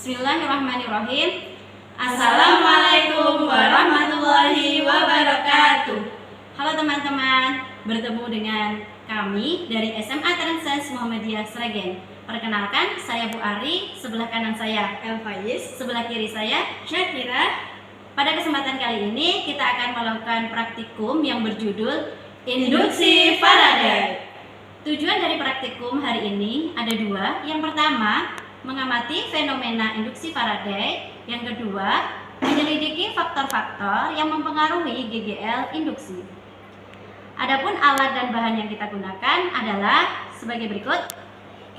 Bismillahirrahmanirrahim. Assalamualaikum warahmatullahi wabarakatuh. Halo teman-teman, bertemu dengan kami dari SMA Trenses Muhammadiyah Sragen. Perkenalkan, saya Bu Ari, sebelah kanan saya Elfaiz, sebelah kiri saya Syakira. Pada kesempatan kali ini kita akan melakukan praktikum yang berjudul Induksi Faraday. Tujuan dari praktikum hari ini ada dua. Yang pertama, mengamati fenomena induksi Faraday. Yang kedua, menyelidiki faktor-faktor yang mempengaruhi GGL induksi. Adapun alat dan bahan yang kita gunakan adalah sebagai berikut.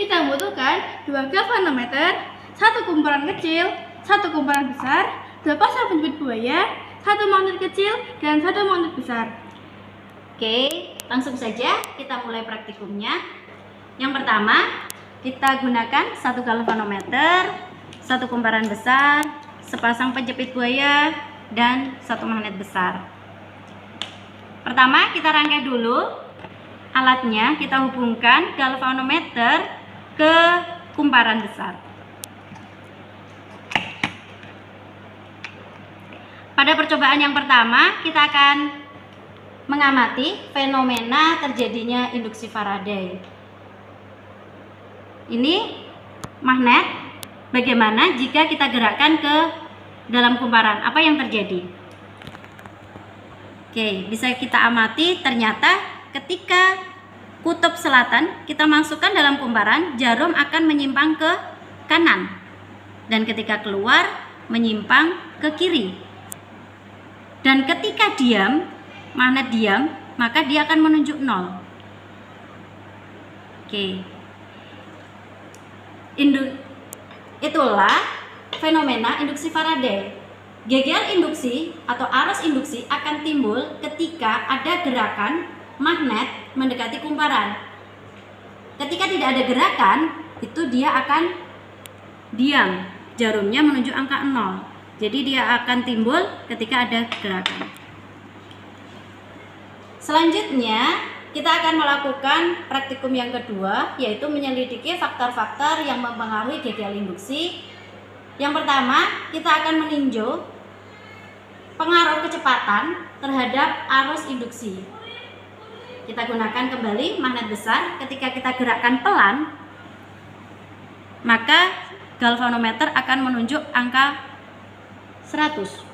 Kita membutuhkan 2 galvanometer, 1 kumparan kecil, 1 kumparan besar, 2 pasang penjepit buaya, 1 magnet kecil, dan 1 magnet besar. Oke, langsung saja kita mulai praktikumnya. Yang pertama, kita gunakan 1 galvanometer, 1 kumparan besar, sepasang penjepit buaya, dan 1 magnet besar. Pertama, kita rangkai dulu alatnya. Kita hubungkan galvanometer ke kumparan besar. Pada percobaan yang pertama, kita akan mengamati fenomena terjadinya induksi Faraday. Ini magnet. Bagaimana jika kita gerakkan ke dalam kumparan? Apa yang terjadi? Oke, bisa kita amati. Ternyata ketika kutub selatan kita masukkan dalam kumparan, jarum akan menyimpang ke kanan, dan ketika keluar menyimpang ke kiri. Dan ketika diam, magnet diam, maka dia akan menunjuk 0. Oke. Itulah fenomena induksi Faraday. GGL induksi atau arus induksi akan timbul ketika ada gerakan magnet mendekati kumparan. Ketika tidak ada gerakan, itu dia akan diam, jarumnya menunjuk angka 0. Jadi dia akan timbul ketika ada gerakan. Selanjutnya, kita akan melakukan praktikum yang kedua, yaitu menyelidiki faktor-faktor yang mempengaruhi GGL induksi. Yang pertama, kita akan meninjau pengaruh kecepatan terhadap arus induksi. Kita gunakan kembali magnet besar. Ketika kita gerakkan pelan, maka galvanometer akan menunjuk angka 100.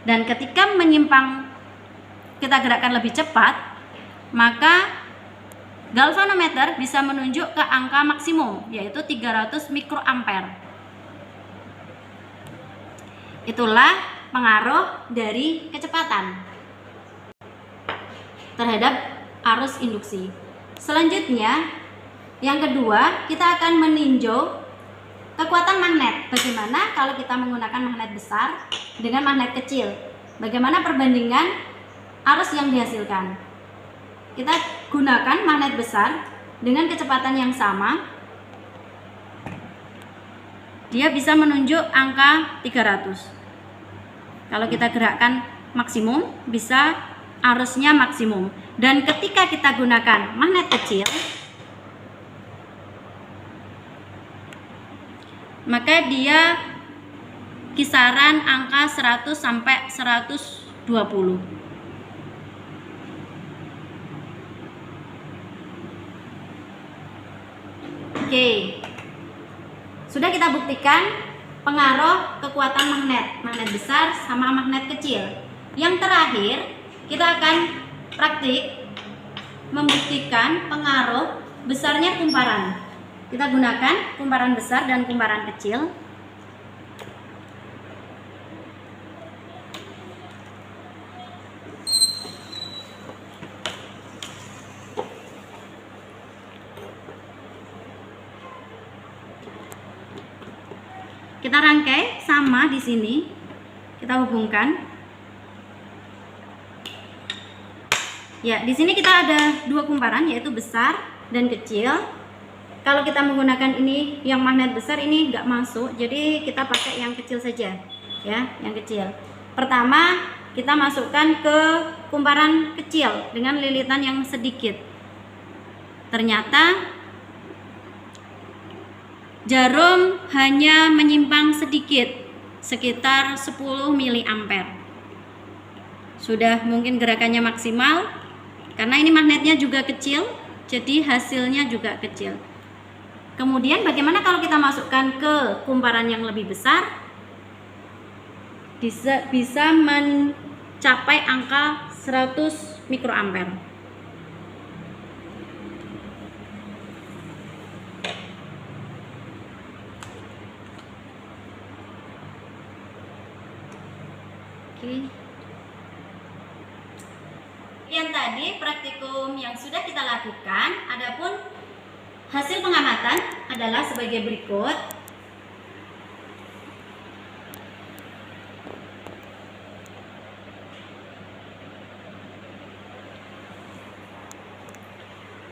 Dan ketika menyimpang, kita gerakkan lebih cepat, maka galvanometer bisa menunjuk ke angka maksimum, yaitu 300 mikroampere. Itulah pengaruh dari kecepatan terhadap arus induksi. Selanjutnya, yang kedua, kita akan meninjau kekuatan magnet. Bagaimana kalau kita menggunakan magnet besar dengan magnet kecil? Bagaimana perbandingan arus yang dihasilkan? Kita gunakan magnet besar dengan kecepatan yang sama. Dia bisa menunjuk angka 300. Kalau kita gerakkan maksimum, bisa arusnya maksimum. Dan ketika kita gunakan magnet kecil, maka dia kisaran angka 100 sampai 120. Oke, sudah kita buktikan pengaruh kekuatan magnet besar sama magnet kecil. Yang terakhir, kita akan praktik membuktikan pengaruh besarnya kumparan. Kita gunakan kumparan besar dan kumparan kecil. Kita rangkai sama di sini, kita hubungkan. Ya, di sini kita ada 2 kumparan, yaitu besar dan kecil. Kalau kita menggunakan ini yang magnet besar, ini nggak masuk, jadi kita pakai yang kecil saja, ya, yang kecil. Pertama, kita masukkan ke kumparan kecil dengan lilitan yang sedikit. Ternyata jarum hanya menyimpang sedikit, sekitar 10 mA. Sudah mungkin gerakannya maksimal, karena ini magnetnya juga kecil, jadi hasilnya juga kecil. Kemudian bagaimana kalau kita masukkan ke kumparan yang lebih besar? Bisa mencapai angka 100 mikroampere. Oke. Yang tadi praktikum yang sudah kita lakukan, adapun hasil pengamatan adalah sebagai berikut.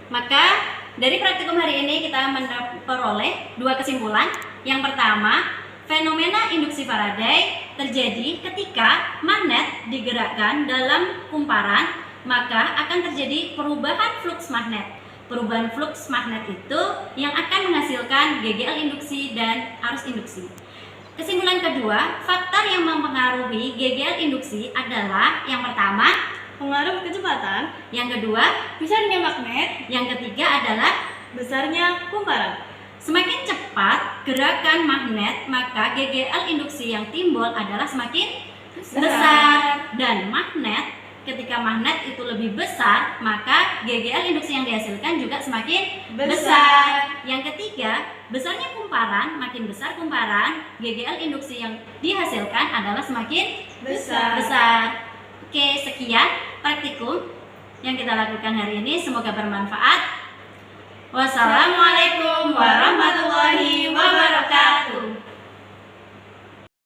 Maka dari praktikum hari ini kita memperoleh dua kesimpulan. Yang pertama, fenomena induksi Faraday terjadi ketika magnet digerakkan dalam kumparan, maka akan terjadi perubahan fluks magnet. Perubahan fluks magnet itu yang akan menghasilkan GGL induksi dan arus induksi. Kesimpulan kedua, faktor yang mempengaruhi GGL induksi adalah yang pertama, Pengaruh kecepatan. yang kedua, Besarnya magnet. yang ketiga adalah Besarnya kumparan. semakin cepat gerakan magnet, maka GGL induksi yang timbul adalah semakin besar. Dan magnet, ketika magnet itu lebih besar, maka GGL induksi yang dihasilkan juga semakin besar. Yang ketiga, besarnya kumparan, makin besar kumparan, GGL induksi yang dihasilkan adalah semakin besar. Oke, sekian praktikum yang kita lakukan hari ini. Semoga bermanfaat. Wassalamualaikum warahmatullahi wabarakatuh.